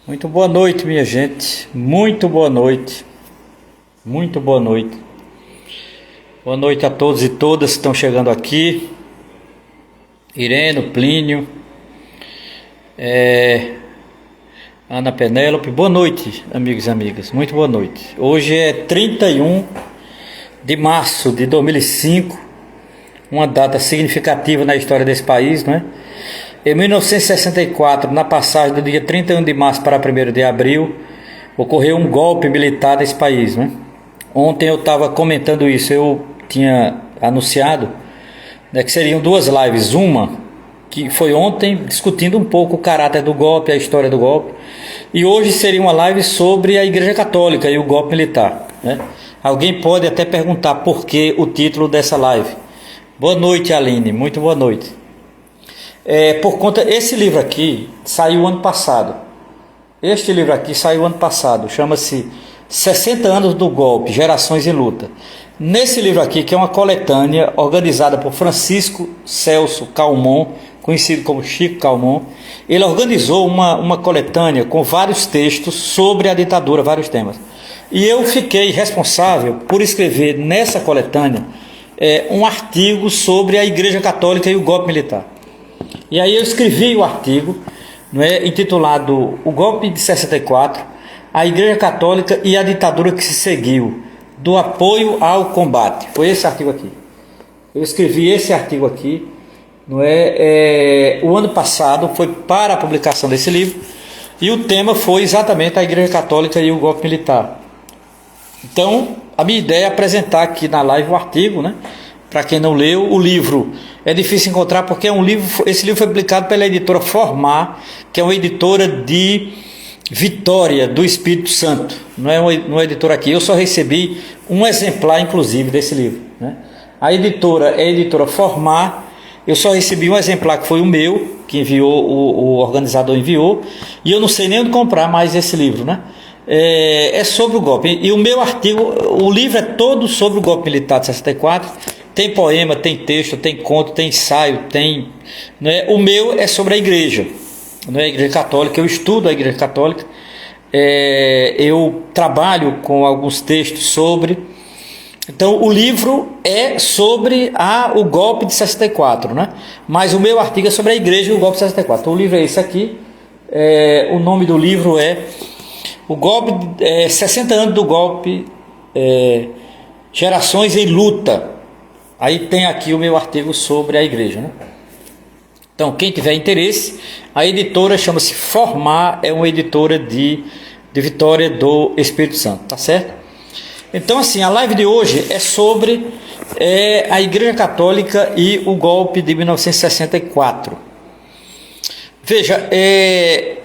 Muito boa noite, minha gente. Muito boa noite. Muito boa noite. Boa noite a todos e todas que estão chegando aqui. Ireno, Plínio, Ana Penélope. Boa noite, amigos e amigas. Muito boa noite. Hoje é 31 de março de 2005. Uma data significativa na história desse país, não é? Em 1964, na passagem do dia 31 de março para 1º de abril, ocorreu um golpe militar nesse país, né? Ontem eu estava comentando isso, eu tinha anunciado, né, que seriam duas lives, uma que foi ontem discutindo um pouco o caráter do golpe, a história do golpe, e hoje seria uma live sobre a Igreja Católica e o golpe militar, né? Alguém pode até perguntar por que o título dessa live. Boa noite, Aline, muito boa noite. Por conta, esse livro aqui saiu ano passado. Este livro aqui saiu ano passado, chama-se 60 anos do golpe, gerações em luta. Nesse livro aqui, que é uma coletânea organizada por Francisco Celso Calmon, conhecido como Chico Calmon, ele organizou uma coletânea com vários textos sobre a ditadura, vários temas. E eu fiquei responsável por escrever nessa coletânea um artigo sobre a Igreja Católica e o golpe militar. E aí eu escrevi o artigo, não é, intitulado O Golpe de 64, a Igreja Católica e a Ditadura que se seguiu, do apoio ao combate. Foi esse artigo aqui. Eu escrevi esse artigo aqui, não é, o ano passado, foi para a publicação desse livro, e o tema foi exatamente a Igreja Católica e o golpe militar. Então, a minha ideia é apresentar aqui na live o artigo, né? Para quem não leu, o livro é difícil encontrar porque esse livro foi publicado pela editora Formar, que é uma editora de Vitória do Espírito Santo. Não é uma editora aqui. Eu só recebi um exemplar, inclusive, desse livro, né? A editora é a editora Formar. Eu só recebi um exemplar, que foi o meu, que enviou, o organizador enviou, e eu não sei nem onde comprar mais esse livro, né? É sobre o golpe. E o meu artigo, o livro é todo sobre o golpe militar de 64. Tem poema, tem texto, tem conto, tem ensaio, tem, né? O meu é sobre a igreja, né? A Igreja Católica. Eu estudo a Igreja Católica, eu trabalho com alguns textos sobre. Então o livro é sobre o golpe de 64, né? Mas o meu artigo é sobre a igreja e o golpe de 64. Então, o livro é esse aqui, o nome do livro é O Golpe, 60 anos do golpe, gerações em luta. Aí tem aqui o meu artigo sobre a igreja, né? Então, quem tiver interesse, a editora chama-se Formar, é uma editora de Vitória do Espírito Santo, tá certo? Então, assim, a live de hoje é sobre a Igreja Católica e o golpe de 1964. Veja, é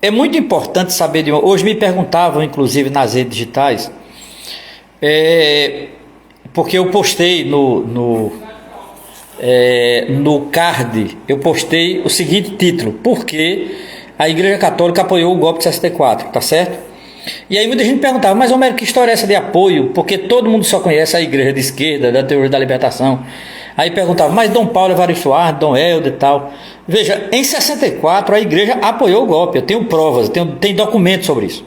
muito importante saber de hoje me perguntavam, inclusive nas redes digitais, porque eu postei no card, eu postei o seguinte título: por que a Igreja Católica apoiou o golpe de 64, tá certo? E aí muita gente perguntava, mas Homero, que história é essa de apoio? Porque todo mundo só conhece a igreja de esquerda, da teoria da libertação. Aí perguntava, mas Dom Paulo Evaristo Arnes, Dom Helder e tal. Veja, em 64 a igreja apoiou o golpe, eu tenho provas, tem documentos sobre isso.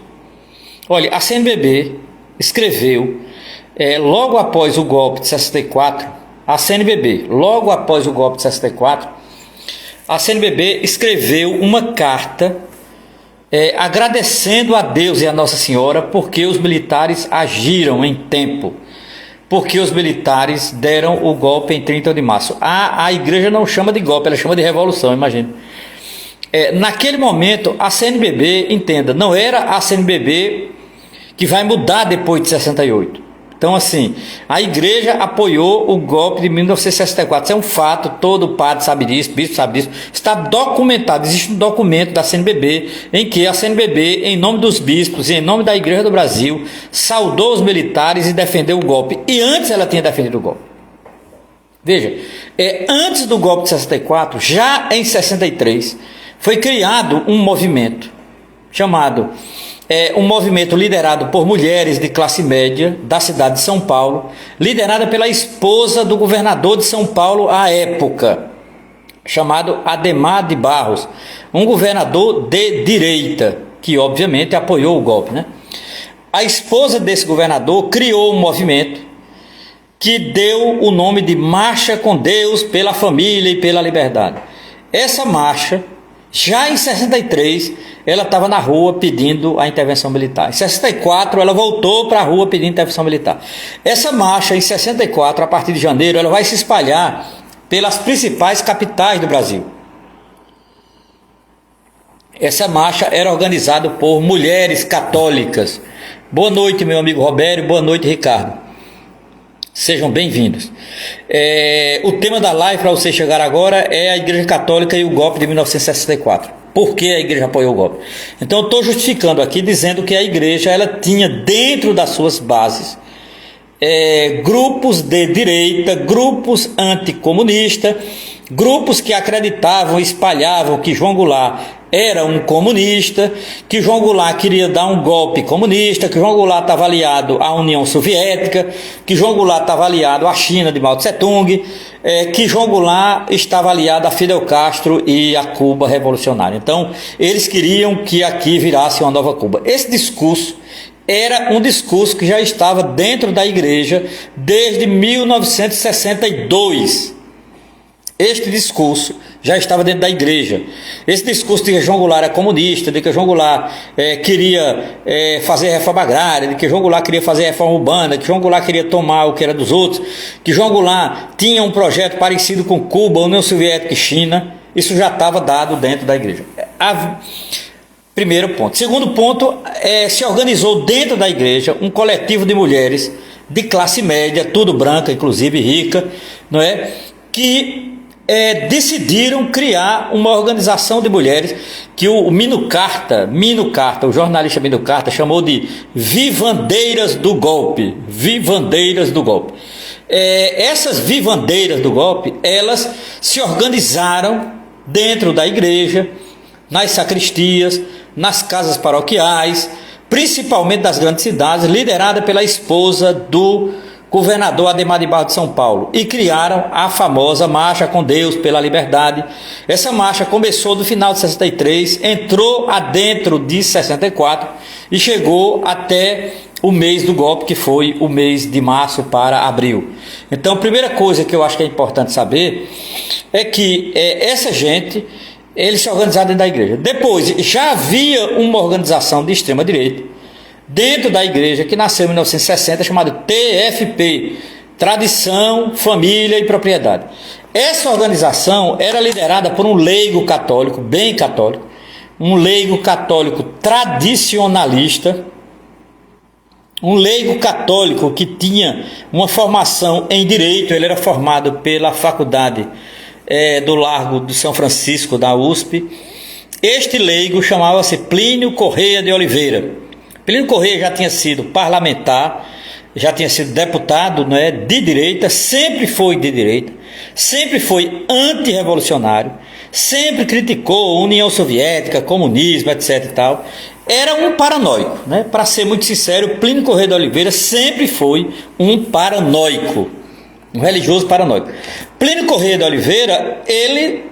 Olha, a CNBB escreveu, logo após o golpe de 64, a CNBB, logo após o golpe de 64, a CNBB escreveu uma carta agradecendo a Deus e a Nossa Senhora porque os militares agiram em tempo, porque os militares deram o golpe em 30 de março. A igreja não chama de golpe, ela chama de revolução, imagina. Naquele momento, a CNBB, entenda, não era a CNBB que vai mudar depois de 68. Então, assim, a igreja apoiou o golpe de 1964. Isso é um fato, todo padre sabe disso, bispo sabe disso. Está documentado, existe um documento da CNBB em que a CNBB, em nome dos bispos e em nome da Igreja do Brasil, saudou os militares e defendeu o golpe. E antes ela tinha defendido o golpe. Veja, antes do golpe de 64, já em 63, foi criado um movimento chamado, um movimento liderado por mulheres de classe média da cidade de São Paulo, liderada pela esposa do governador de São Paulo à época, chamado Adhemar de Barros, um governador de direita, que obviamente apoiou o golpe, né? A esposa desse governador criou um movimento que deu o nome de Marcha com Deus pela Família e pela Liberdade. Essa marcha, já em 63, ela estava na rua pedindo a intervenção militar. Em 64, ela voltou para a rua pedindo intervenção militar. Essa marcha, em 64, a partir de janeiro, ela vai se espalhar pelas principais capitais do Brasil. Essa marcha era organizada por mulheres católicas. Boa noite, meu amigo Robério, boa noite, Ricardo. Sejam bem-vindos. O tema da live para você chegar agora é a Igreja Católica e o golpe de 1964. Por que a igreja apoiou o golpe? Então eu estou justificando aqui, dizendo que a igreja ela tinha dentro das suas bases grupos de direita, grupos anticomunistas, grupos que acreditavam, espalhavam que João Goulart era um comunista, que João Goulart queria dar um golpe comunista, que João Goulart estava aliado à União Soviética, que João Goulart estava aliado à China de Mao Tse Tung, que João Goulart estava aliado a Fidel Castro e a Cuba revolucionária. Então, eles queriam que aqui virasse uma nova Cuba. Esse discurso era um discurso que já estava dentro da igreja desde 1962. Este discurso já estava dentro da igreja. Esse discurso de que João Goulart era comunista, de que João Goulart queria fazer reforma agrária, de que João Goulart queria fazer reforma urbana, que João Goulart queria tomar o que era dos outros, que João Goulart tinha um projeto parecido com Cuba, União Soviética e China, isso já estava dado dentro da igreja. Primeiro ponto. Segundo ponto, se organizou dentro da igreja um coletivo de mulheres de classe média, tudo branca, inclusive rica, não é? Que decidiram criar uma organização de mulheres que o Mino Carta, o jornalista Mino Carta, chamou de vivandeiras do golpe. Vivandeiras do golpe. Essas vivandeiras do golpe, elas se organizaram dentro da igreja, nas sacristias, nas casas paroquiais, principalmente das grandes cidades, liderada pela esposa do governador Adhemar de Barros de São Paulo, e criaram a famosa Marcha com Deus pela Liberdade. Essa marcha começou no final de 63, entrou adentro de 64 e chegou até o mês do golpe, que foi o mês de março para abril. Então, a primeira coisa que eu acho que é importante saber é que essa gente, eles se organizaram dentro da igreja. Depois, já havia uma organização de extrema-direita dentro da igreja, que nasceu em 1960, chamada TFP, Tradição, Família e Propriedade. Essa organização era liderada por um leigo católico, bem católico, um leigo católico tradicionalista, um leigo católico que tinha uma formação em direito. Ele era formado pela faculdade do Largo de São Francisco, da USP. Este leigo chamava-se Plínio Correia de Oliveira. Plínio Correia já tinha sido parlamentar, já tinha sido deputado, né, de direita, sempre foi de direita, sempre foi antirrevolucionário, sempre criticou a União Soviética, comunismo, etc. e tal. Era um paranoico, né? Para ser muito sincero, Plínio Correia de Oliveira sempre foi um paranoico, um religioso paranoico. Plínio Correia de Oliveira, ele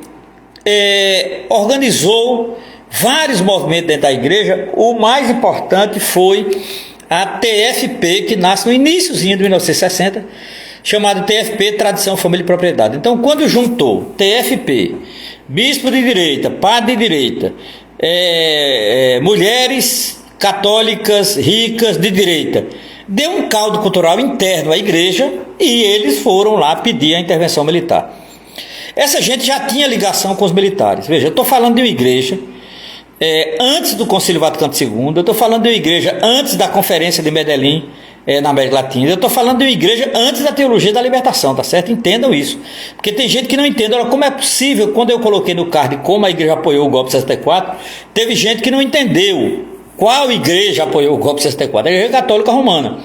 organizou vários movimentos dentro da igreja. O mais importante foi a TFP, que nasce no iníciozinho de 1960, chamado TFP, Tradição, Família e Propriedade. Então, quando juntou TFP, bispo de direita, padre de direita, mulheres católicas ricas de direita, deu um caldo cultural interno à igreja e eles foram lá pedir a intervenção militar. Essa gente já tinha ligação com os militares. Veja, eu estou falando de uma igreja antes do Concílio Vaticano II, eu estou falando de uma igreja antes da Conferência de Medellín, na América Latina, eu estou falando de uma igreja antes da Teologia da Libertação, tá certo? Entendam isso, porque tem gente que não entende. Olha, como é possível, quando eu coloquei no card como a igreja apoiou o golpe de 64, teve gente que não entendeu qual igreja apoiou o golpe de 64, a Igreja Católica Romana.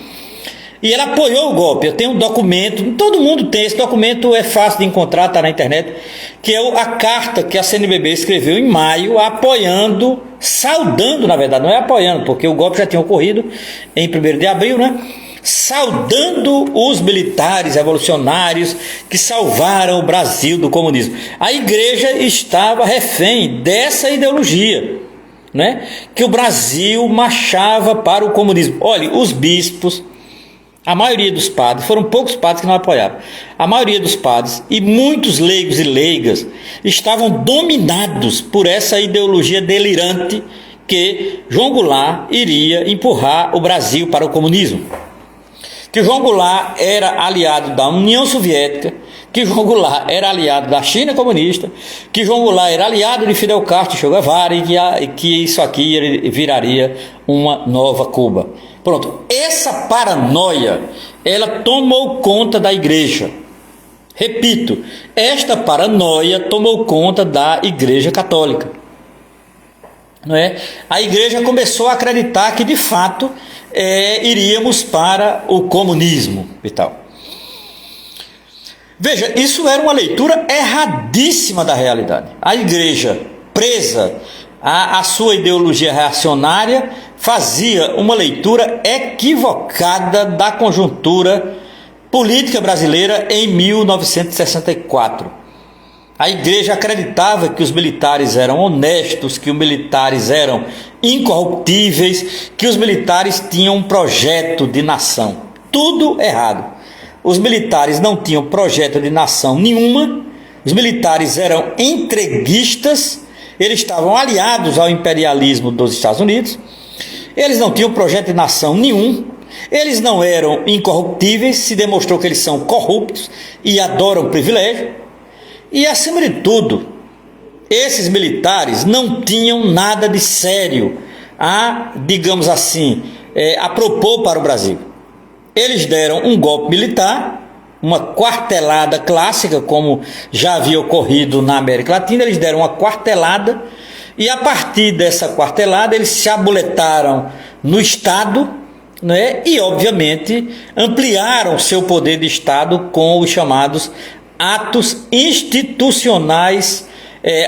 E ela apoiou o golpe. Eu tenho um documento, todo mundo tem, esse documento é fácil de encontrar, está na internet, que é a carta que a CNBB escreveu em maio, apoiando, saudando, na verdade, não é apoiando, porque o golpe já tinha ocorrido em 1º de abril, né? Saudando os militares revolucionários que salvaram o Brasil do comunismo. A igreja estava refém dessa ideologia, né? Que o Brasil marchava para o comunismo. Olha, os bispos, a maioria dos padres, foram poucos padres que não apoiaram, a maioria dos padres e muitos leigos e leigas estavam dominados por essa ideologia delirante que João Goulart iria empurrar o Brasil para o comunismo. Que João Goulart era aliado da União Soviética, que João Goulart era aliado da China comunista, que João Goulart era aliado de Fidel Castro e Che Guevara e que isso aqui viraria uma nova Cuba. Pronto, essa paranoia, ela tomou conta da igreja. Repito, esta paranoia tomou conta da Igreja Católica. Não é? A igreja começou a acreditar que de fato iríamos para o comunismo e tal. Veja, isso era uma leitura erradíssima da realidade. A igreja, presa à sua ideologia reacionária, fazia uma leitura equivocada da conjuntura política brasileira em 1964. A igreja acreditava que os militares eram honestos, que os militares eram incorruptíveis, que os militares tinham um projeto de nação. Tudo errado. Os militares não tinham projeto de nação nenhuma, os militares eram entreguistas, eles estavam aliados ao imperialismo dos Estados Unidos, eles não tinham projeto de nação nenhum, eles não eram incorruptíveis, se demonstrou que eles são corruptos e adoram privilégio. E acima de tudo, esses militares não tinham nada de sério digamos assim, a propor para o Brasil. Eles deram um golpe militar, uma quartelada clássica, como já havia ocorrido na América Latina. Eles deram uma quartelada e a partir dessa quartelada eles se abuletaram no Estado, né? E obviamente ampliaram seu poder de Estado com os chamados atos institucionais,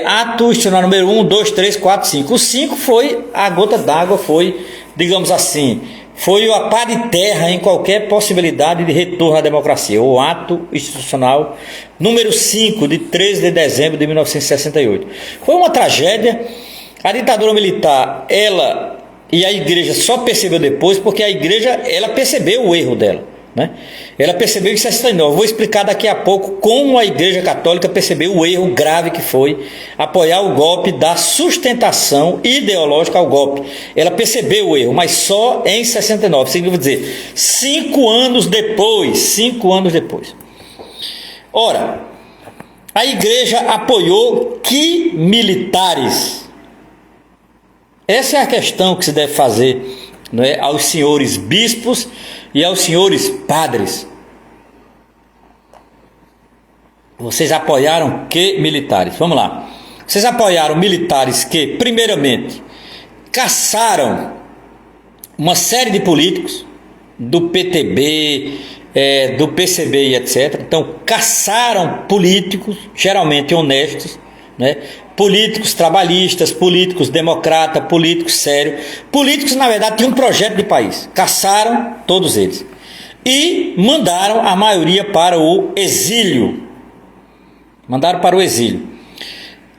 ato institucional número 1, 2, 3, 4, 5. O 5 foi a gota d'água, foi, digamos assim, foi a pá de terra em qualquer possibilidade de retorno à democracia. O ato institucional número 5, de 13 de dezembro de 1968. Foi uma tragédia. A ditadura militar, ela e a igreja só percebeu depois, porque a igreja, ela percebeu o erro dela, né? Ela percebeu em 69. Eu vou explicar daqui a pouco como a Igreja Católica percebeu o erro grave que foi apoiar o golpe, dar sustentação ideológica ao golpe. Ela percebeu o erro, mas só em 69. Significa dizer, 5 anos depois. 5 anos depois. Ora, a igreja apoiou que militares? Essa é a questão que se deve fazer, não é, aos senhores bispos e aos senhores padres. Vocês apoiaram que militares? Vamos lá. Vocês apoiaram militares que, primeiramente, caçaram uma série de políticos do PTB, do PCB e etc. Então, caçaram políticos, geralmente honestos, né? Políticos trabalhistas, políticos democratas, políticos sérios, políticos na verdade tinham um projeto de país. Caçaram todos eles e mandaram a maioria para o exílio.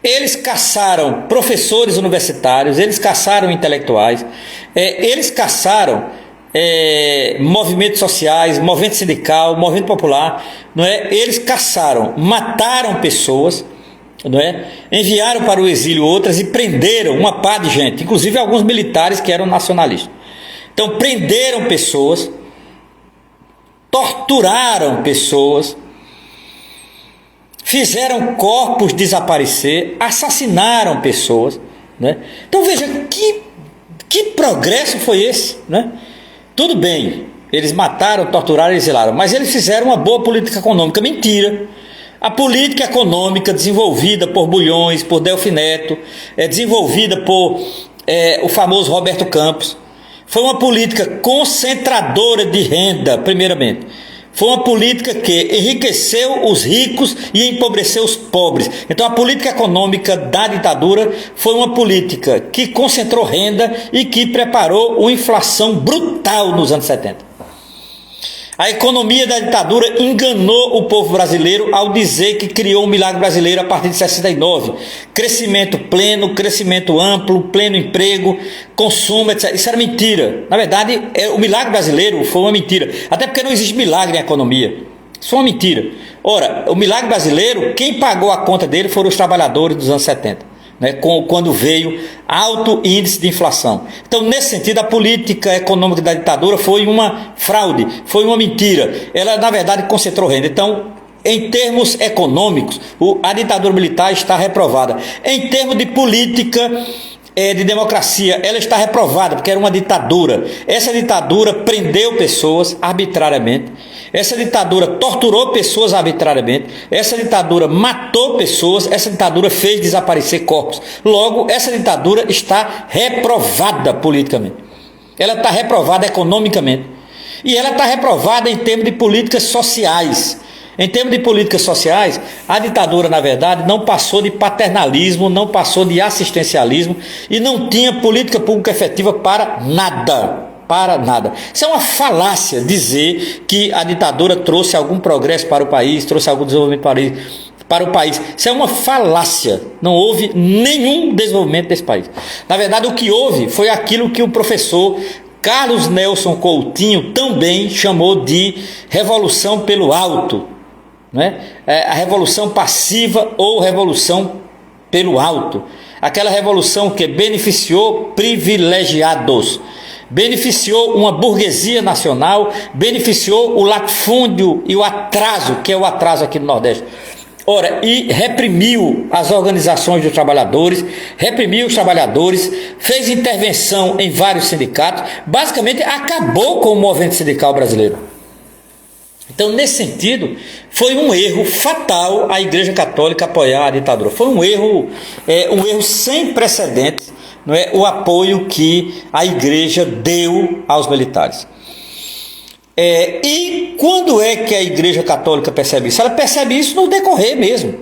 Eles caçaram professores universitários, eles caçaram intelectuais, eles caçaram movimentos sociais, movimento sindical, movimento popular, não é? Eles caçaram, mataram pessoas, não é? Enviaram para o exílio outras e prenderam uma pá de gente, inclusive alguns militares que eram nacionalistas. Então prenderam pessoas, torturaram pessoas, fizeram corpos desaparecer, assassinaram pessoas, né? Então veja que progresso foi esse, né? Tudo bem, eles mataram, torturaram e exilaram, mas eles fizeram uma boa política econômica. Mentira. A política econômica desenvolvida por Bulhões, por Delfim Neto, desenvolvida por o famoso Roberto Campos, Foi uma política concentradora de renda, primeiramente. Foi uma política que enriqueceu os ricos e empobreceu os pobres. Então a política econômica da ditadura foi uma política que concentrou renda e que preparou uma inflação brutal nos anos 70. A economia da ditadura enganou o povo brasileiro ao dizer que criou um milagre brasileiro a partir de 69. Crescimento pleno, crescimento amplo, pleno emprego, consumo, etc. Isso era mentira. Na verdade, o milagre brasileiro foi uma mentira. Até porque não existe milagre em economia. Isso é uma mentira. Ora, o milagre brasileiro, quem pagou a conta dele foram os trabalhadores dos anos 70. Quando veio alto índice de inflação. Então, nesse sentido, a política econômica da ditadura foi uma fraude, foi uma mentira. Ela, na verdade, concentrou renda. Então, em termos econômicos, a ditadura militar está reprovada. Em termos de política de democracia, ela está reprovada, porque era uma ditadura. Essa ditadura prendeu pessoas arbitrariamente. Essa ditadura torturou pessoas arbitrariamente. Essa ditadura matou pessoas. Essa ditadura fez desaparecer corpos. Logo, essa ditadura está reprovada politicamente. Ela está reprovada economicamente. E ela está reprovada em termos de políticas sociais. Em termos de políticas sociais, a ditadura, na verdade, não passou de paternalismo, não passou de assistencialismo e não tinha política pública efetiva para nada. Para nada. Isso é uma falácia dizer que a ditadura trouxe algum progresso para o país, trouxe algum desenvolvimento para o país. Isso é uma falácia. Não houve nenhum desenvolvimento desse país. Na verdade, o que houve foi aquilo que o professor Carlos Nelson Coutinho também chamou de revolução pelo alto. A revolução passiva ou revolução pelo alto. Aquela revolução que beneficiou privilegiados. Beneficiou uma burguesia nacional, beneficiou o latifúndio e o atraso, que é o atraso aqui no Nordeste. Ora, e reprimiu as organizações dos trabalhadores, reprimiu os trabalhadores, fez intervenção em vários sindicatos, basicamente acabou com o movimento sindical brasileiro. Então, nesse sentido, foi um erro fatal a Igreja Católica apoiar a ditadura. Foi um erro sem precedentes. O apoio que a igreja deu aos militares. E quando é que a Igreja Católica percebe isso? Ela percebe isso no decorrer mesmo.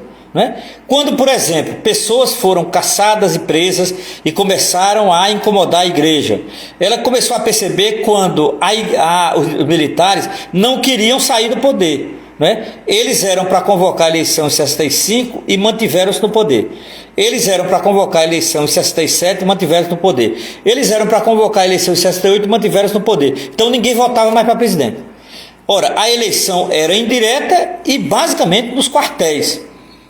Quando, por exemplo, pessoas foram caçadas e presas e começaram a incomodar a igreja. Ela começou a perceber quando os militares não queriam sair do poder. Eles eram para convocar a eleição em 65 e mantiveram-se no poder. Eles eram para convocar a eleição em 67 e mantiveram-se no poder. Eles eram para convocar a eleição em 68 e mantiveram-se no poder. Então ninguém votava mais para presidente. Ora, a eleição era indireta e basicamente nos quartéis.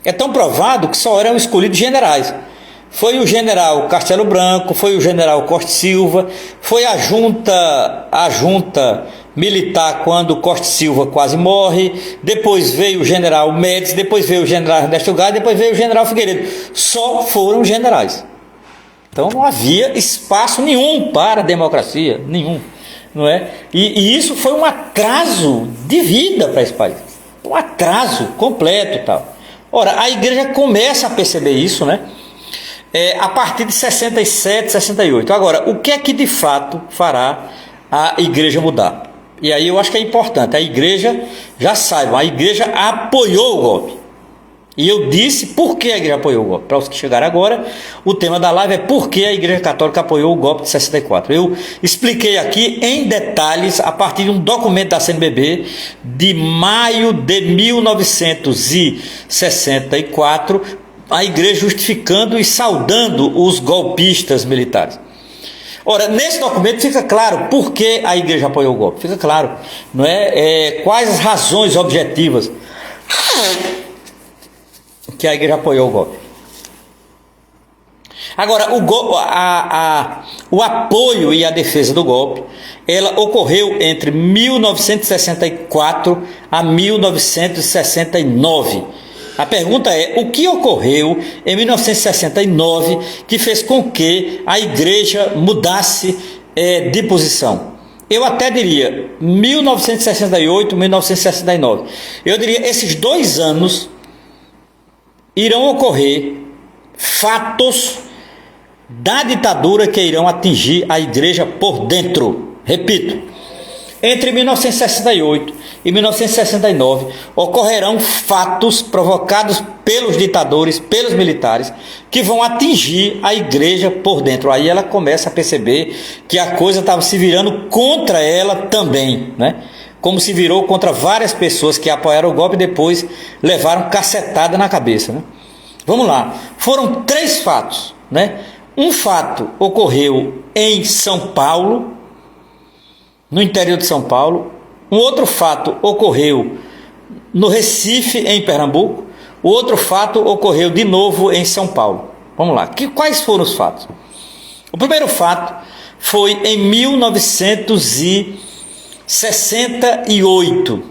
É tão provado que só eram escolhidos generais. Foi o general Castelo Branco, foi o general Costa e Silva, foi a junta militar quando Costa e Silva quase morre, depois veio o general Médici, depois veio o general Ernesto Gás, depois veio o general Figueiredo. Só foram generais. Então não havia espaço nenhum para a democracia, nenhum. E isso foi um atraso de vida para esse país. Um atraso completo e tal. Ora, a igreja começa a perceber isso, a partir de 67, 68. Agora, o que é que de fato fará a igreja mudar? E aí eu acho que é importante, a igreja, já saibam, a igreja apoiou o golpe. E eu disse por que a igreja apoiou o golpe. Para os que chegaram agora, o tema da live é por que a Igreja Católica apoiou o golpe de 64. Eu expliquei aqui em detalhes, a partir de um documento da CNBB, de maio de 1964, a igreja justificando e saudando os golpistas militares. Ora, nesse documento fica claro por que a igreja apoiou o golpe. Fica claro, quais as razões objetivas que a igreja apoiou o golpe. Agora, o apoio e a defesa do golpe, ela ocorreu entre 1964 a 1969. A pergunta é, o que ocorreu em 1969 que fez com que a igreja mudasse de posição? Eu até diria 1968, 1969. Eu diria esses 2 anos irão ocorrer fatos da ditadura que irão atingir a igreja por dentro. Repito, entre 1968 e 1969 ocorrerão fatos provocados pelos ditadores, pelos militares, que vão atingir a igreja por dentro. Aí ela começa a perceber que a coisa estava se virando contra ela também, né? Como se virou contra várias pessoas que apoiaram o golpe e depois levaram cacetada na cabeça, né? Vamos lá, foram 3 fatos, né? Um fato ocorreu em São Paulo, no interior de São Paulo. Um outro fato ocorreu no Recife, em Pernambuco. O outro fato ocorreu de novo em São Paulo. Vamos lá, quais foram os fatos? O primeiro fato foi em 1968.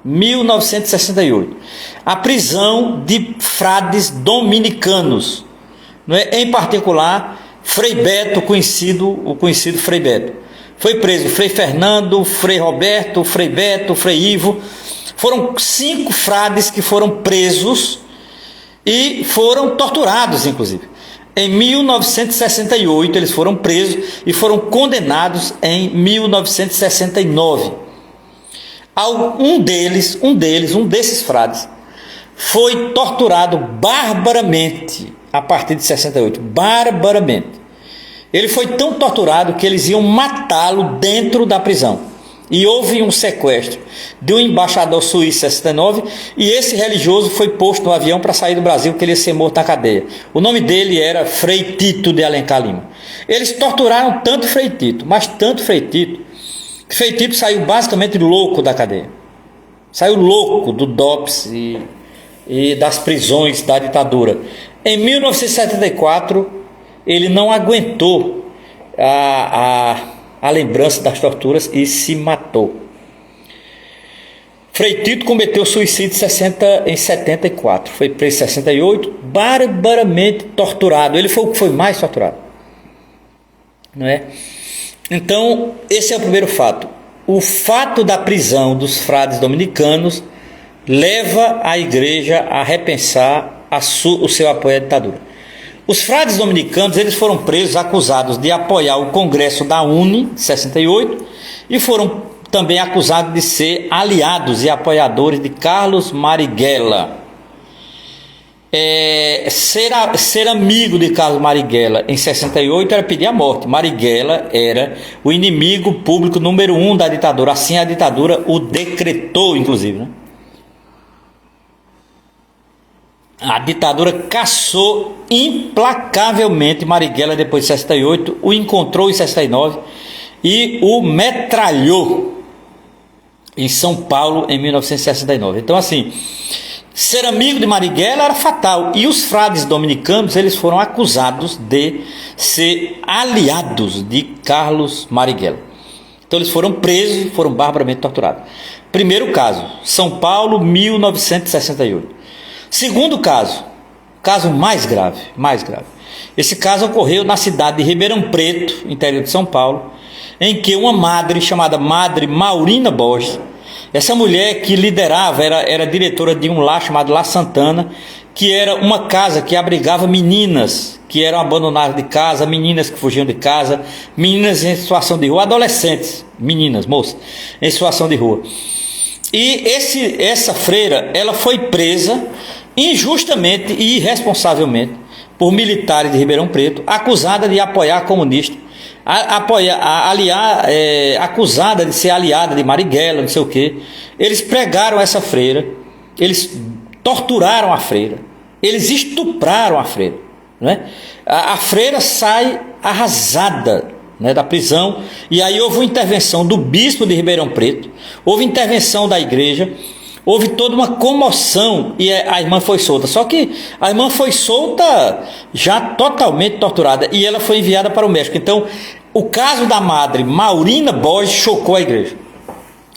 1968. A prisão de frades dominicanos, não é? Em particular, Frei Beto, o conhecido Frei Beto. Foi preso Frei Fernando, Frei Roberto, Frei Beto, Frei Ivo. Foram 5 frades que foram presos e foram torturados, inclusive. Em 1968 eles foram presos e foram condenados em 1969. Um desses frades, foi torturado barbaramente a partir de 68. Barbaramente. Ele foi tão torturado que eles iam matá-lo dentro da prisão. E houve um sequestro de um embaixador suíço em 69, e esse religioso foi posto no avião para sair do Brasil, porque ele ia ser morto na cadeia. O nome dele era Frei Tito de Alencar Lima. Eles torturaram tanto Frei Tito, mas tanto Frei Tito, que Frei Tito saiu basicamente louco da cadeia. Saiu louco do DOPS e das prisões da ditadura. Em 1974, ele não aguentou a lembrança das torturas e se matou. Frei Tito cometeu suicídio em 74. Foi preso em 68, barbaramente torturado. Ele foi o que foi mais torturado, não é? Então, esse é o primeiro fato. O fato da prisão dos frades dominicanos leva a igreja a repensar o seu apoio à ditadura. Os frades dominicanos, eles foram presos, acusados de apoiar o Congresso da UNE, de 68, e foram também acusados de ser aliados e apoiadores de Carlos Marighella. Ser amigo de Carlos Marighella em 68 era pedir a morte. Marighella era o inimigo público número 1 da ditadura. Assim a ditadura o decretou, inclusive, né? A ditadura caçou implacavelmente Marighella depois de 68, o encontrou em 69 e o metralhou em São Paulo em 1969. Então, assim, ser amigo de Marighella era fatal. E os frades dominicanos, eles foram acusados de ser aliados de Carlos Marighella. Então eles foram presos, foram barbaramente torturados. Primeiro caso, São Paulo, 1968. Segundo caso mais grave. Esse caso ocorreu na cidade de Ribeirão Preto, interior de São Paulo, em que uma madre chamada Madre Maurina Borges, essa mulher que liderava, era diretora de um lar chamado Lar Santana, que era uma casa que abrigava meninas que eram abandonadas de casa, meninas que fugiam de casa, meninas em situação de rua, adolescentes, meninas, moças, em situação de rua. E essa freira, ela foi presa injustamente e irresponsavelmente por militares de Ribeirão Preto, acusada de apoiar comunista, acusada de ser aliada de Marighella, não sei o quê. Eles pregaram essa freira, eles torturaram a freira, eles estupraram a freira, não é? A freira sai arrasada, né, da prisão, e aí houve uma intervenção do bispo de Ribeirão Preto, houve intervenção da igreja, houve toda uma comoção e a irmã foi solta. Só que a irmã foi solta já totalmente torturada e ela foi enviada para o México. Então, o caso da madre Maurina Borges chocou a igreja.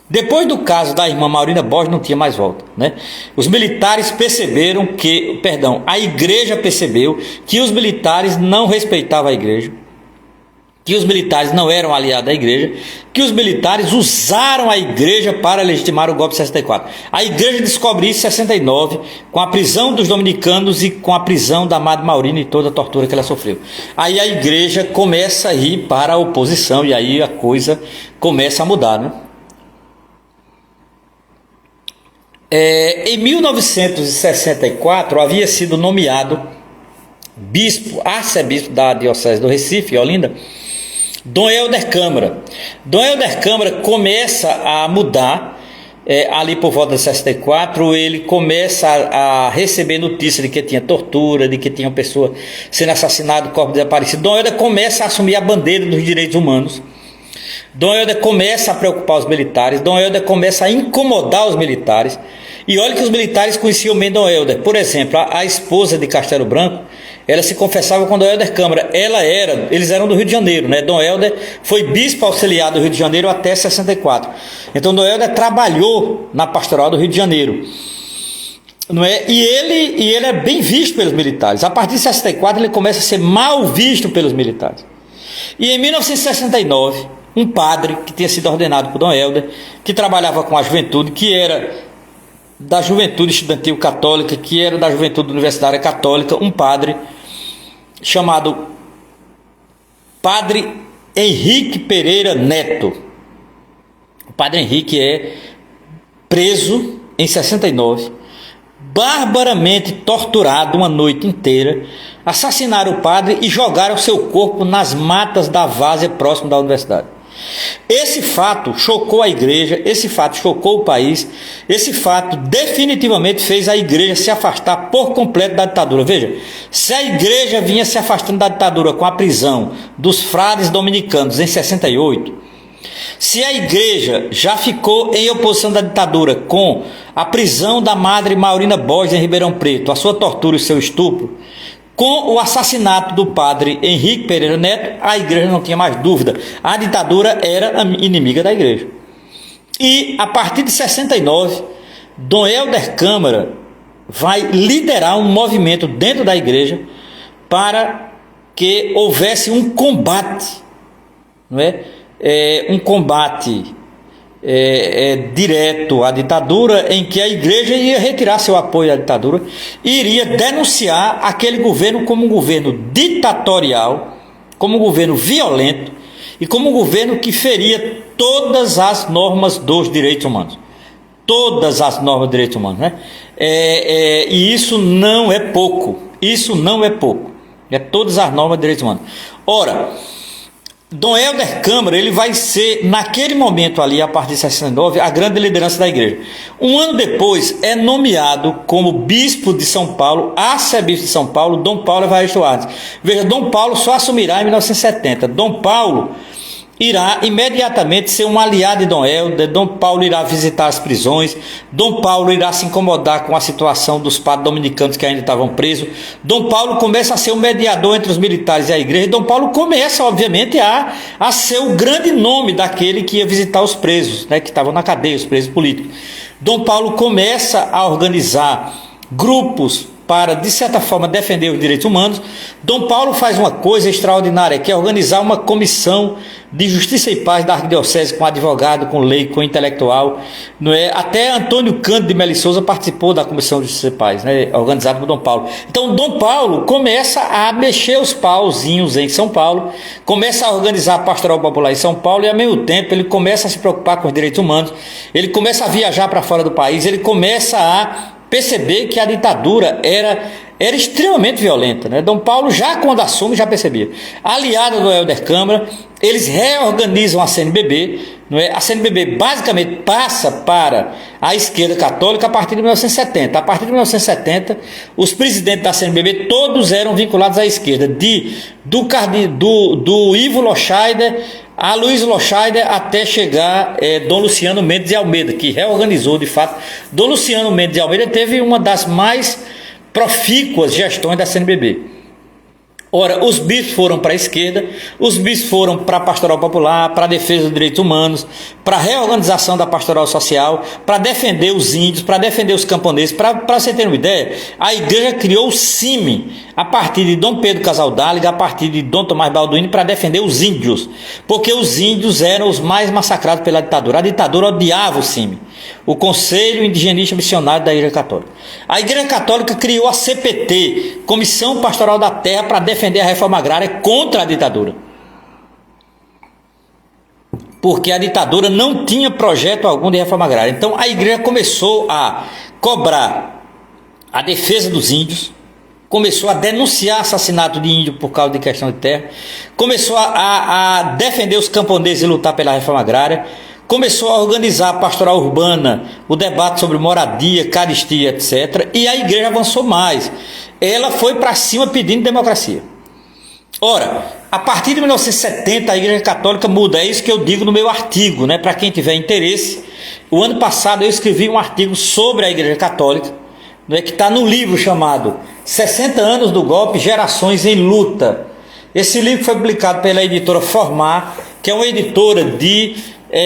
Depois do caso da irmã Maurina Borges não tinha mais volta, né? Os militares perceberam a igreja percebeu que os militares não respeitavam a igreja. que os militares não eram aliados da igreja, que os militares usaram a igreja para legitimar o golpe de 64. A igreja descobre isso em 69, com a prisão dos dominicanos e com a prisão da Madre Maurina e toda a tortura que ela sofreu. Aí a igreja começa a ir para a oposição e aí a coisa começa a mudar, né? Em 1964 havia sido nomeado bispo, arcebispo da diocese do Recife, Olinda, Dom Helder Câmara. Dom Helder Câmara começa a mudar, ali por volta de 64, ele começa a receber notícia de que tinha tortura, de que tinha pessoa sendo assassinada, corpo desaparecido. Dom Helder começa a assumir a bandeira dos direitos humanos. Dom Helder começa a preocupar os militares, Dom Helder começa a incomodar os militares, e olha que os militares conheciam bem Dom Helder. Por exemplo, a esposa de Castelo Branco, ela se confessava com Dom Helder Câmara, eles eram do Rio de Janeiro, né? Dom Helder foi bispo auxiliar do Rio de Janeiro até 64, então Dom Helder trabalhou na pastoral do Rio de Janeiro, não é? E ele é bem visto pelos militares. A partir de 64 ele começa a ser mal visto pelos militares, e em 1969 um padre que tinha sido ordenado por Dom Helder, que trabalhava com a juventude, que era da juventude estudantil católica, que era da juventude universitária católica, um padre chamado Padre Henrique Pereira Neto. O Padre Henrique é preso em 69, barbaramente torturado uma noite inteira, assassinaram o padre e jogaram seu corpo nas matas da várzea próximo da universidade. Esse fato chocou a igreja, esse fato chocou o país, esse fato definitivamente fez a igreja se afastar por completo da ditadura. Veja, se a igreja vinha se afastando da ditadura com a prisão dos frades dominicanos em 68, se a igreja já ficou em oposição da ditadura com a prisão da Madre Maurina Borges em Ribeirão Preto, a sua tortura e o seu estupro, com o assassinato do padre Henrique Pereira Neto, a igreja não tinha mais dúvida. A ditadura era inimiga da igreja. E a partir de 69, Dom Helder Câmara vai liderar um movimento dentro da igreja para que houvesse um combate, não é? Um combate direto à ditadura, em que a igreja ia retirar seu apoio à ditadura e iria denunciar aquele governo como um governo ditatorial, como um governo violento e como um governo que feria todas as normas dos direitos humanos. Todas as normas dos direitos humanos, né? E isso não é pouco. Isso não é pouco. É todas as normas dos direitos humanos. Ora, Dom Helder Câmara, ele vai ser, naquele momento ali, a partir de 69, a grande liderança da igreja. Um ano depois, é nomeado como bispo de São Paulo, arcebispo de São Paulo, Dom Paulo Evaristo Arnes. Veja, Dom Paulo só assumirá em 1970. Dom Paulo irá imediatamente ser um aliado de Dom Helder. Dom Paulo irá visitar as prisões, Dom Paulo irá se incomodar com a situação dos padres dominicanos que ainda estavam presos. Dom Paulo começa a ser um mediador entre os militares e a igreja. Dom Paulo começa, obviamente, a ser o grande nome daquele que ia visitar os presos, né, que estavam na cadeia, os presos políticos. Dom Paulo começa a organizar grupos para, de certa forma, defender os direitos humanos. Dom Paulo faz uma coisa extraordinária, que é organizar uma comissão de justiça e paz da arquidiocese, com advogado, com lei, com intelectual, não é? Até Antônio Cândido de Melo Souza participou da comissão de justiça e paz, né, organizada por Dom Paulo. Então Dom Paulo começa a mexer os pauzinhos em São Paulo, começa a organizar a pastoral popular em São Paulo, e ao mesmo tempo ele começa a se preocupar com os direitos humanos, ele começa a viajar para fora do país, ele começa a perceber que a ditadura era extremamente violenta, né? Dom Paulo, já quando assume, já percebia. Aliado do Helder Câmara, eles reorganizam a CNBB, não é? A CNBB basicamente passa para a esquerda católica a partir de 1970. A partir de 1970, os presidentes da CNBB todos eram vinculados à esquerda, do Ivo Loscheider a Luiz Loscheider, até chegar Dom Luciano Mendes de Almeida, que reorganizou de fato. Dom Luciano Mendes de Almeida teve uma das mais profícuas gestões da CNBB. Ora, os bispos foram para a esquerda, os bispos foram para a pastoral popular, para a defesa dos direitos humanos, para a reorganização da pastoral social, para defender os índios, para defender os camponeses. Para você ter uma ideia, a igreja criou o CIMI, a partir de Dom Pedro Casaldáliga, a partir de Dom Tomás Balduino, para defender os índios, porque os índios eram os mais massacrados pela ditadura. A ditadura odiava o CIMI, o Conselho Indigenista Missionário da Igreja Católica. A Igreja Católica criou a CPT, Comissão Pastoral da Terra, para defender a reforma agrária contra a ditadura. Porque a ditadura não tinha projeto algum de reforma agrária. Então a igreja começou a cobrar a defesa dos índios, começou a denunciar assassinato de índio por causa de questão de terra, começou a defender os camponeses e lutar pela reforma agrária, começou a organizar a pastoral urbana, o debate sobre moradia, caristia, etc. E a igreja avançou mais. Ela foi para cima pedindo democracia. Ora, a partir de 1970 a Igreja Católica muda, é isso que eu digo no meu artigo, né? Para quem tiver interesse. O ano passado eu escrevi um artigo sobre a Igreja Católica, né? Que está no livro chamado 60 anos do golpe, gerações em luta. Esse livro foi publicado pela editora Formar, que é uma editora de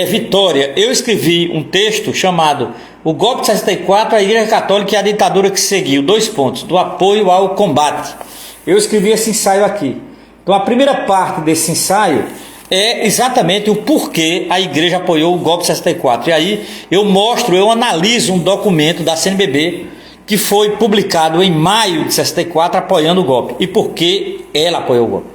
Vitória. Eu escrevi um texto chamado O Golpe de 64, a Igreja Católica e a ditadura que seguiu, 2 pontos, do apoio ao combate. Eu escrevi esse ensaio aqui. Então a primeira parte desse ensaio é exatamente o porquê a igreja apoiou o golpe de 64. E aí eu analiso um documento da CNBB que foi publicado em maio de 64 apoiando o golpe. E por que ela apoiou o golpe?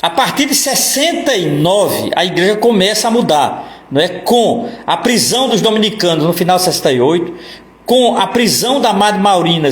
A partir de 69 a igreja começa a mudar, não é? Com a prisão dos dominicanos no final de 68, com a prisão da Madre Maurina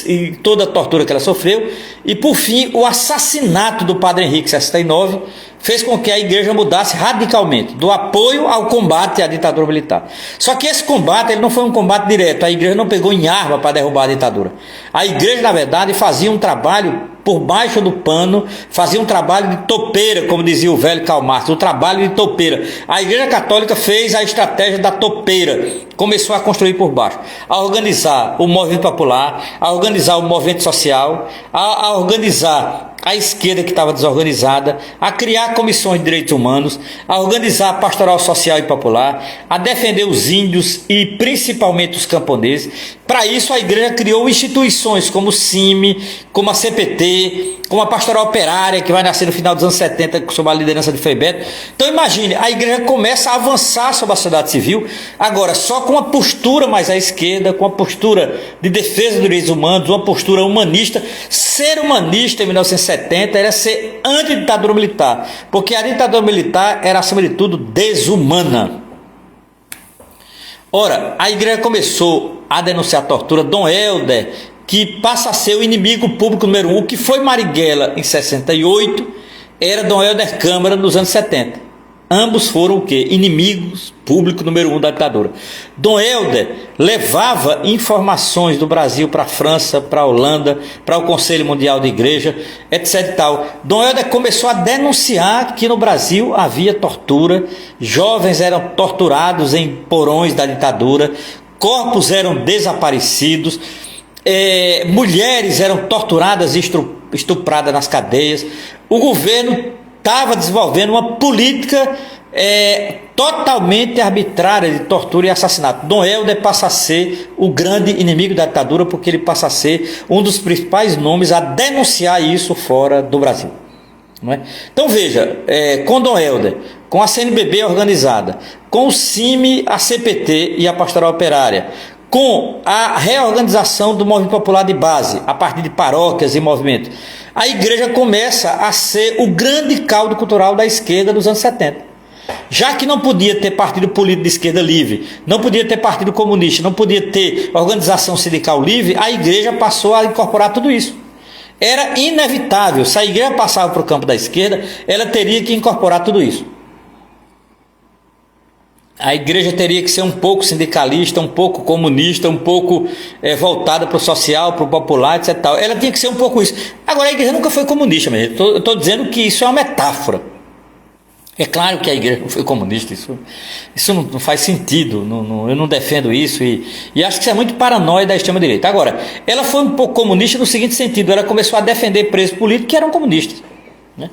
e toda a tortura que ela sofreu, e por fim o assassinato do Padre Henrique em 69 fez com que a igreja mudasse radicalmente do apoio ao combate à ditadura militar. Só que esse combate ele não foi um combate direto, a igreja não pegou em arma para derrubar a ditadura. A igreja, na verdade, fazia um trabalho por baixo do pano, fazia um trabalho de topeira, como dizia o velho Karl Marx, um trabalho de topeira. A Igreja Católica fez a estratégia da topeira, começou a construir por baixo, a organizar o movimento popular, a organizar o movimento social, a organizar a esquerda que estava desorganizada, a criar comissões de direitos humanos, a organizar a pastoral social e popular, a defender os índios e principalmente os camponeses. Para isso a igreja criou instituições como o CIMI, como a CPT, como a pastoral operária, que vai nascer no final dos anos 70 sob a liderança de Frei Beto. Então imagine, a igreja começa a avançar sobre a sociedade civil, agora só com uma postura mais à esquerda, com uma postura de defesa dos direitos humanos, uma postura humanista. Ser humanista em 1970 era ser anti-ditadura militar, porque a ditadura militar era, acima de tudo, desumana. Ora, a igreja começou a denunciar a tortura. Dom Helder, que passa a ser o inimigo público número 1, que foi Marighella em 68, era Dom Helder Câmara nos anos 70. Ambos foram o quê? Inimigos públicos número 1 da ditadura. Dom Helder levava informações do Brasil para a França, para a Holanda, para o Conselho Mundial de Igreja, etc. e tal. Dom Helder começou a denunciar que no Brasil havia tortura, jovens eram torturados em porões da ditadura, corpos eram desaparecidos, mulheres eram torturadas e estupradas nas cadeias. O governo estava desenvolvendo uma política totalmente arbitrária de tortura e assassinato. Dom Helder passa a ser o grande inimigo da ditadura, porque ele passa a ser um dos principais nomes a denunciar isso fora do Brasil. Não é? Então veja, com Dom Helder, com a CNBB organizada, com o CIMI, a CPT e a Pastoral Operária, com a reorganização do movimento popular de base, a partir de paróquias e movimentos, a igreja começa a ser o grande caldo cultural da esquerda dos anos 70. Já que não podia ter partido político de esquerda livre, não podia ter partido comunista, não podia ter organização sindical livre, a igreja passou a incorporar tudo isso. Era inevitável, se a igreja passava para o campo da esquerda, ela teria que incorporar tudo isso. A igreja teria que ser um pouco sindicalista, um pouco comunista, um pouco voltada para o social, para o popular, etc. Ela tinha que ser um pouco isso. Agora, a igreja nunca foi comunista, mesmo. Eu estou dizendo que isso é uma metáfora. É claro que a igreja não foi comunista, isso não faz sentido, eu não defendo isso e acho que isso é muito paranoia da extrema-direita. Agora, ela foi um pouco comunista no seguinte sentido, ela começou a defender presos políticos que eram comunistas, né?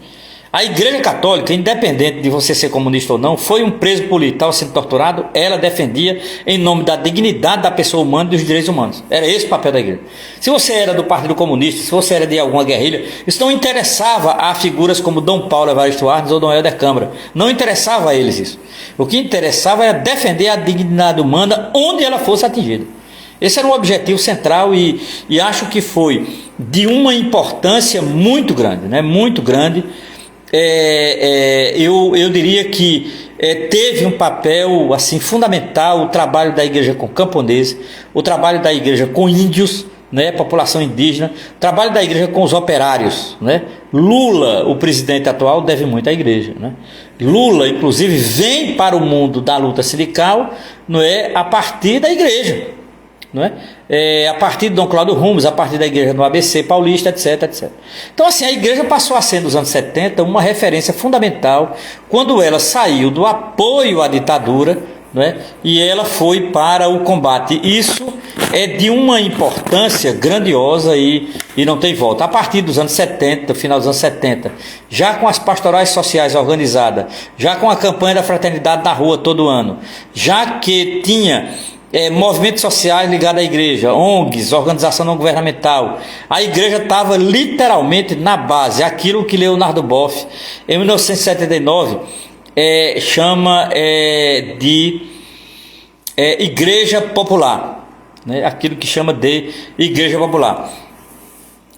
A Igreja Católica, independente de você ser comunista ou não, foi um preso político, estava sendo torturado, ela defendia em nome da dignidade da pessoa humana e dos direitos humanos. Era esse o papel da igreja. Se você era do Partido Comunista, se você era de alguma guerrilha, isso não interessava a figuras como Dom Paulo Evaristo Arnes ou Dom Helder Câmara. Não interessava a eles isso. O que interessava era defender a dignidade humana onde ela fosse atingida. Esse era um objetivo central e acho que foi de uma importância muito grande, né? Muito grande. Eu diria que teve um papel assim fundamental o trabalho da igreja com camponeses, o trabalho da igreja com índios, né, população indígena, o trabalho da igreja com os operários, né? Lula, o presidente atual, deve muito à igreja, né? Lula, inclusive, vem para o mundo da luta sindical, não é, a partir da igreja, não é? A partir de Dom Cláudio Rumes, a partir da igreja no ABC Paulista, etc, etc. Então assim, a igreja passou a ser nos anos 70 uma referência fundamental quando ela saiu do apoio à ditadura, não é? E ela foi para o combate. Isso é de uma importância grandiosa e não tem volta. A partir dos anos 70, final dos anos 70, já com as pastorais sociais organizadas, já com a campanha da fraternidade na rua todo ano, já que tinha movimentos sociais ligados à igreja, ONGs, organização não governamental. A igreja estava literalmente na base, aquilo que Leonardo Boff, em 1979, chama de igreja popular, né? Aquilo que chama de igreja popular.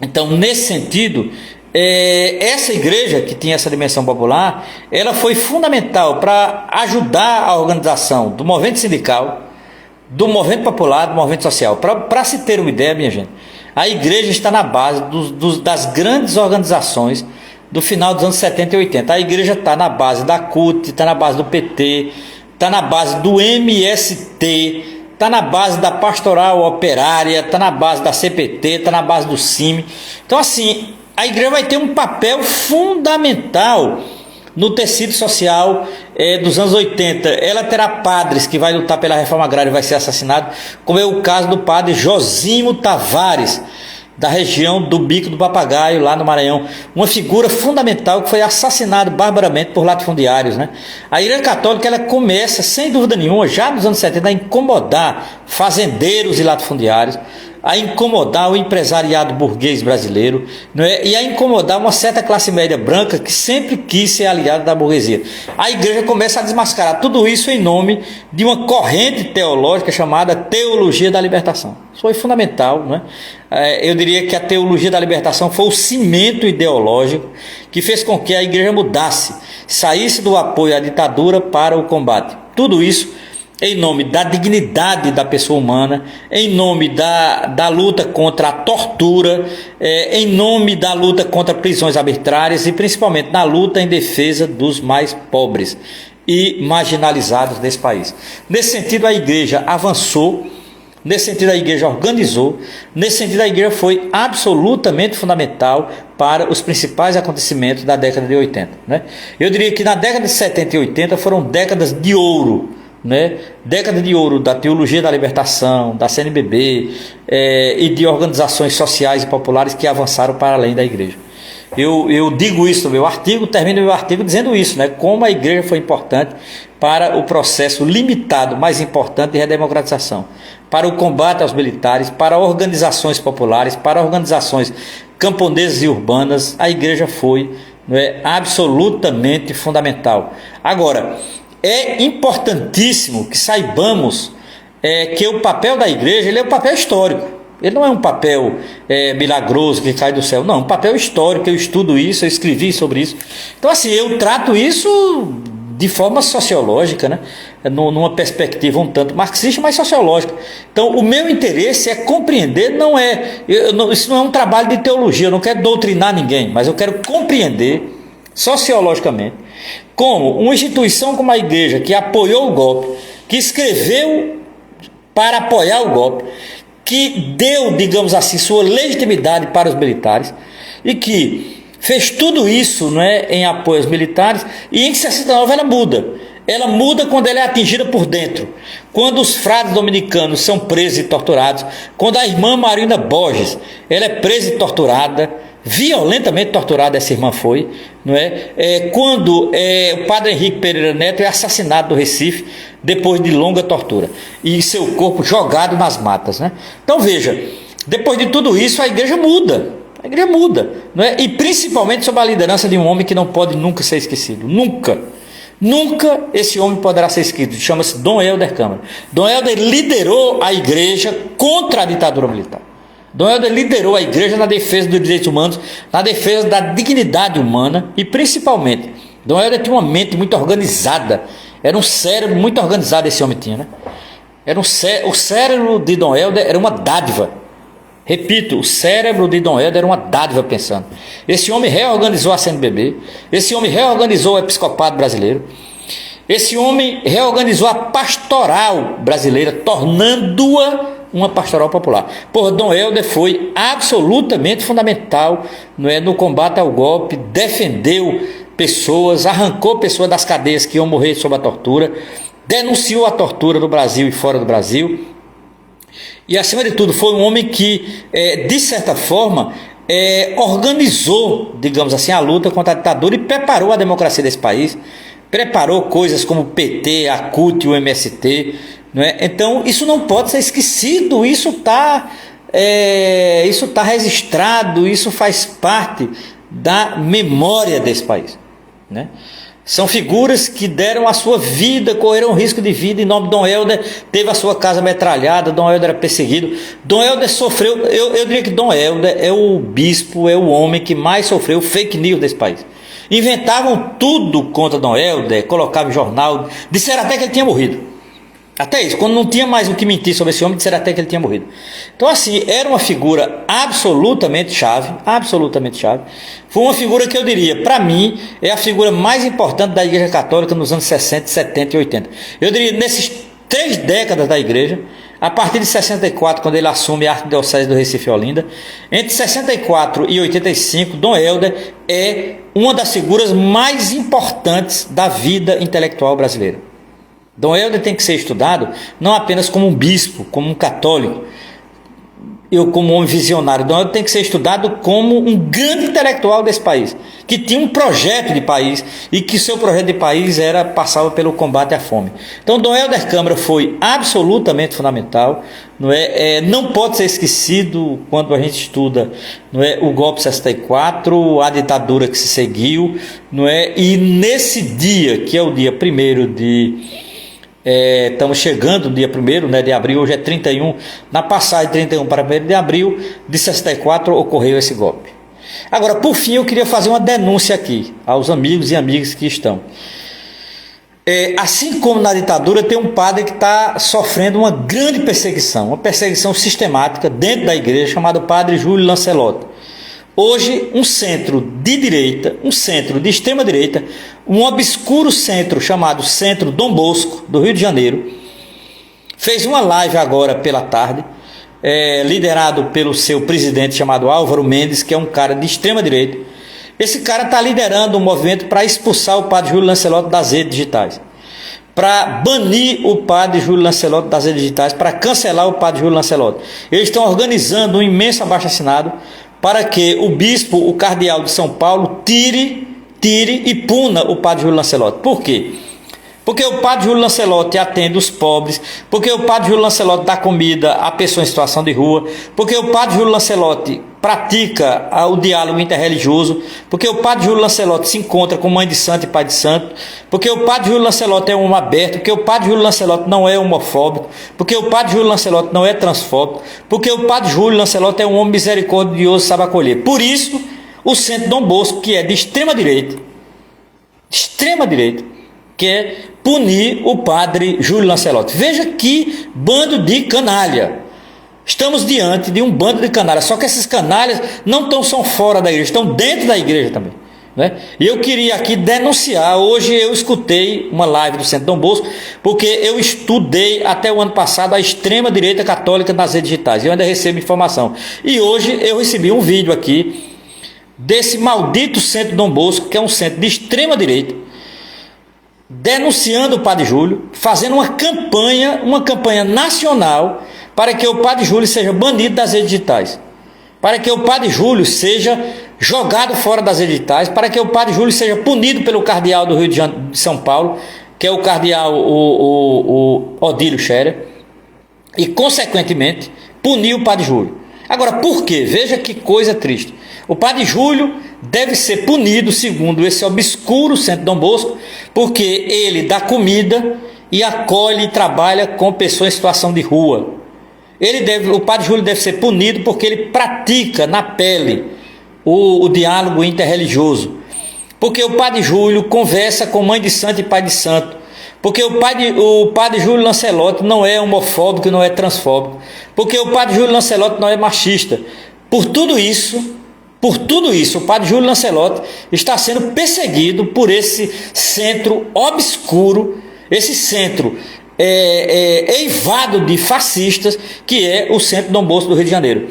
Então, nesse sentido, essa igreja que tinha essa dimensão popular, ela foi fundamental para ajudar a organização do movimento sindical, do movimento popular, do movimento social. Para se ter uma ideia, minha gente, a igreja está na base das grandes organizações do final dos anos 70 e 80. A igreja está na base da CUT, está na base do PT, está na base do MST, está na base da Pastoral Operária, está na base da CPT, está na base do CIMI. Então assim, a igreja vai ter um papel fundamental no tecido social dos anos 80. Ela terá padres que vai lutar pela reforma agrária e vai ser assassinado, como é o caso do padre Josimo Tavares, da região do Bico do Papagaio, lá no Maranhão, uma figura fundamental que foi assassinado barbaramente por latifundiários, né? A Igreja Católica, ela começa, sem dúvida nenhuma, já nos anos 70, a incomodar fazendeiros e latifundiários, a incomodar o empresariado burguês brasileiro, não é? E a incomodar uma certa classe média branca que sempre quis ser aliada da burguesia. A igreja começa a desmascarar tudo isso em nome de uma corrente teológica chamada Teologia da Libertação. Isso foi fundamental, não é? Eu diria que a Teologia da Libertação foi o cimento ideológico que fez com que a igreja mudasse, saísse do apoio à ditadura para o combate. Tudo isso em nome da dignidade da pessoa humana, em nome da luta contra a tortura, em nome da luta contra prisões arbitrárias e principalmente na luta em defesa dos mais pobres e marginalizados desse país. Nesse sentido, a igreja avançou, nesse sentido a igreja organizou, nesse sentido a igreja foi absolutamente fundamental para os principais acontecimentos da década de 80, né? Eu diria que na década de 70 e 80 foram décadas de ouro, né? Década de ouro da Teologia da Libertação, da CNBB e de organizações sociais e populares que avançaram para além da igreja. Eu digo isso no meu artigo, termino meu artigo dizendo isso, né? Como a igreja foi importante para o processo limitado, mais importante, de redemocratização, para o combate aos militares, para organizações populares, para organizações camponesas e urbanas. A igreja foi, não é, absolutamente fundamental. Agora, é importantíssimo que saibamos que o papel da igreja, ele é um papel histórico. Ele não é um papel milagroso que cai do céu. Não, é um papel histórico. Eu estudo isso, eu escrevi sobre isso. Então assim, eu trato isso de forma sociológica, né? Numa perspectiva um tanto marxista, mas sociológica. Então o meu interesse é compreender, isso não é um trabalho de teologia, eu não quero doutrinar ninguém, mas eu quero compreender sociologicamente como uma instituição como a igreja, que apoiou o golpe, que escreveu para apoiar o golpe, que deu, digamos assim, sua legitimidade para os militares e que fez tudo isso, não é, em apoio aos militares, e em 69 ela muda. Ela muda quando ela é atingida por dentro. Quando os frades dominicanos são presos e torturados. Quando a irmã Marina Borges, ela é presa e torturada, violentamente torturada essa irmã foi, não é? Quando o padre Henrique Pereira Neto é assassinado no Recife, depois de longa tortura. E seu corpo jogado nas matas, né? Então veja, depois de tudo isso a igreja muda. A igreja muda, não é? E principalmente sob a liderança de um homem que não pode nunca ser esquecido. Nunca. Nunca esse homem poderá ser esquecido. Chama-se Dom Helder Câmara. Dom Helder liderou a igreja contra a ditadura militar. Dom Helder liderou a igreja na defesa dos direitos humanos, na defesa da dignidade humana e principalmente, Dom Helder tinha uma mente muito organizada. Era um cérebro muito organizado esse homem tinha, né? O cérebro de Dom Helder era uma dádiva. Repito, o cérebro de Dom Helder era uma dádiva pensando. Esse homem reorganizou a CNBB, esse homem reorganizou o episcopado brasileiro, esse homem reorganizou a pastoral brasileira, tornando-a uma pastoral popular. Por Dom Helder foi absolutamente fundamental, não é, no combate ao golpe, defendeu pessoas, arrancou pessoas das cadeias que iam morrer sob a tortura, denunciou a tortura no Brasil e fora do Brasil. E, acima de tudo, foi um homem que, de certa forma, organizou, digamos assim, a luta contra a ditadura e preparou a democracia desse país, preparou coisas como o PT, a CUT, o MST, não é? Então, isso não pode ser esquecido, isso está registrado, isso faz parte da memória desse país, né? São figuras que deram a sua vida, correram risco de vida em nome de Dom Helder, teve a sua casa metralhada, Dom Helder era perseguido. Dom Helder sofreu, eu diria que Dom Helder é o bispo, é o homem que mais sofreu fake news desse país. Inventavam tudo contra Dom Helder, colocavam em jornal, disseram até que ele tinha morrido. Até isso, quando não tinha mais o que mentir sobre esse homem, disseram até que ele tinha morrido. Então, assim, era uma figura absolutamente chave, Foi uma figura que eu diria, para mim, é a figura mais importante da Igreja Católica nos anos 60, 70 e 80. Eu diria, nesses 3 décadas da Igreja, a partir de 64, quando ele assume a Arquidiocese do Recife e Olinda, entre 64 e 85, Dom Helder é uma das figuras mais importantes da vida intelectual brasileira. Dom Helder tem que ser estudado não apenas como um bispo, como um católico, como um homem visionário. Dom Helder tem que ser estudado como um grande intelectual desse país, que tinha um projeto de país e que seu projeto de país passava pelo combate à fome. Então, Dom Helder Câmara foi absolutamente fundamental, não pode ser esquecido quando a gente estuda, o golpe de 64, a ditadura que se seguiu, e nesse dia, que é o dia 1º de... estamos chegando no dia 1º de abril, hoje é 31, na passagem de 31 para 1º de abril de 64 ocorreu esse golpe. Agora, por fim, eu queria fazer uma denúncia aqui aos amigos e amigas que estão. Assim como na ditadura, tem um padre que está sofrendo uma grande perseguição, uma perseguição sistemática dentro da igreja, chamado padre Júlio Lancelotti. Hoje, um centro de direita, um centro de extrema direita, um obscuro centro chamado Centro Dom Bosco, do Rio de Janeiro, fez uma live agora pela tarde, liderado pelo seu presidente chamado Álvaro Mendes, que é um cara de extrema direita. Esse cara está liderando um movimento para expulsar o padre Júlio Lancelotti das redes digitais, para banir o padre Júlio Lancelotti das redes digitais, para cancelar o padre Júlio Lancelotti. Eles estão organizando um imenso abaixo-assinado para que o bispo, o cardeal de São Paulo, tire e puna o padre Júlio Lancelotti. Por quê? Porque o padre Júlio Lancelotti atende os pobres, porque o padre Júlio Lancelotti dá comida a pessoas em situação de rua, porque o padre Júlio Lancelotti pratica o diálogo interreligioso, porque o padre Júlio Lancelotti se encontra com mãe de santo e pai de santo, porque o padre Júlio Lancelotti é um homem aberto, porque o padre Júlio Lancelotti não é homofóbico, porque o padre Júlio Lancelotti não é transfóbico, porque o padre Júlio Lancelotti é um homem misericordioso e sabe acolher. Por isso, o Centro Dom Bosco, que é de extrema direita, quer punir o padre Júlio Lancelotti. Veja que bando de canalha. Estamos diante de um bando de canalhas, só que esses canalhas não estão fora da igreja, estão dentro da igreja também, E eu queria aqui denunciar, hoje eu escutei uma live do Centro Dom Bosco, porque eu estudei até o ano passado a extrema direita católica nas redes digitais, eu ainda recebo informação, e hoje eu recebi um vídeo aqui desse maldito Centro Dom Bosco, que é um centro de extrema direita, denunciando o Padre Júlio, fazendo uma campanha nacional para que o Padre Júlio seja banido das redes digitais, para que o Padre Júlio seja jogado fora das redes digitais, para que o Padre Júlio seja punido pelo cardeal do Rio de São Paulo, que é o cardeal o Odílio Scherer, e consequentemente punir o Padre Júlio. Agora, por quê? Veja que coisa triste. O Padre Júlio deve ser punido, segundo esse obscuro Centro Dom Bosco, porque ele dá comida e acolhe e trabalha com pessoas em situação de rua. O Padre Júlio deve ser punido porque ele pratica na pele o diálogo interreligioso. Porque o Padre Júlio conversa com mãe de santo e pai de santo. Porque o padre Júlio Lancelotti não é homofóbico, não é transfóbico. Porque o Padre Júlio Lancelotti não é machista. Por tudo isso, o Padre Júlio Lancelotti está sendo perseguido por esse centro obscuro, esse centro eivado de fascistas, que é o Centro Dom Bosco do Rio de Janeiro.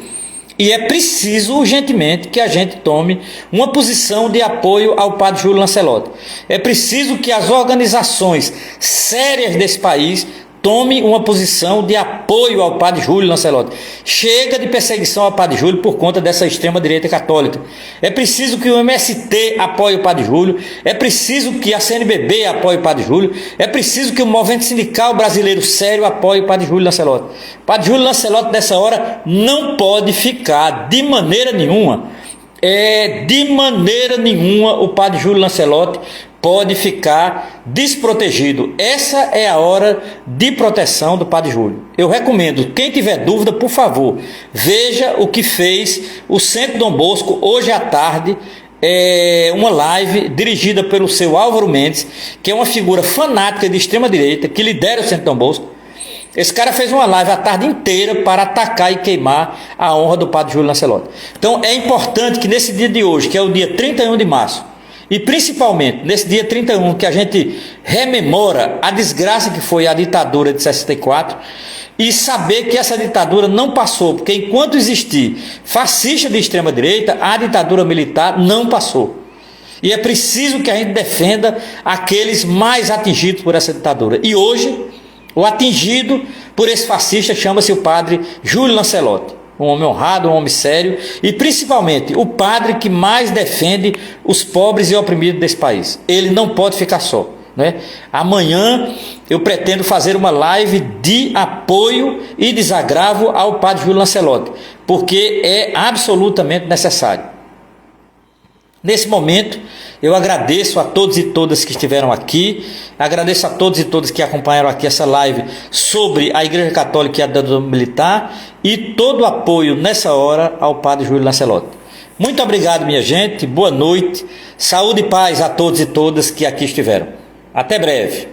E é preciso urgentemente que a gente tome uma posição de apoio ao Padre Júlio Lancelotti. É preciso que as organizações sérias desse país tomem uma posição de apoio ao Padre Júlio Lancelotti. Chega de perseguição ao Padre Júlio por conta dessa extrema-direita católica. É preciso que o MST apoie o Padre Júlio. É preciso que a CNBB apoie o Padre Júlio. É preciso que o movimento sindical brasileiro sério apoie o Padre Júlio Lancelotti. O Padre Júlio Lancelotti, nessa hora, não pode ficar de maneira nenhuma. O Padre Júlio Lancelotti pode ficar desprotegido. Essa é a hora de proteção do Padre Júlio. Eu recomendo, quem tiver dúvida, por favor, veja o que fez o Centro Dom Bosco hoje à tarde, uma live dirigida pelo seu Álvaro Mendes, que é uma figura fanática de extrema direita, que lidera o Centro Dom Bosco. Esse cara fez uma live a tarde inteira para atacar e queimar a honra do Padre Júlio Lancelotti. Então é importante que nesse dia de hoje, que é o dia 31 de março, e principalmente nesse dia 31, que a gente rememora a desgraça que foi a ditadura de 64, e saber que essa ditadura não passou, porque enquanto existir fascista de extrema direita, a ditadura militar não passou. E é preciso que a gente defenda aqueles mais atingidos por essa ditadura. E hoje, o atingido por esse fascista chama-se o Padre Júlio Lancelotti. Um homem honrado, um homem sério e principalmente o padre que mais defende os pobres e oprimidos desse país. Ele não pode ficar só, né? Amanhã eu pretendo fazer uma live de apoio e desagravo ao Padre Júlio Lancelotti, porque é absolutamente necessário. Nesse momento, eu agradeço a todos e todas que estiveram aqui, agradeço a todos e todas que acompanharam aqui essa live sobre a Igreja Católica e a ditadura militar e todo o apoio nessa hora ao Padre Júlio Lancelotti. Muito obrigado, minha gente, boa noite, saúde e paz a todos e todas que aqui estiveram. Até breve.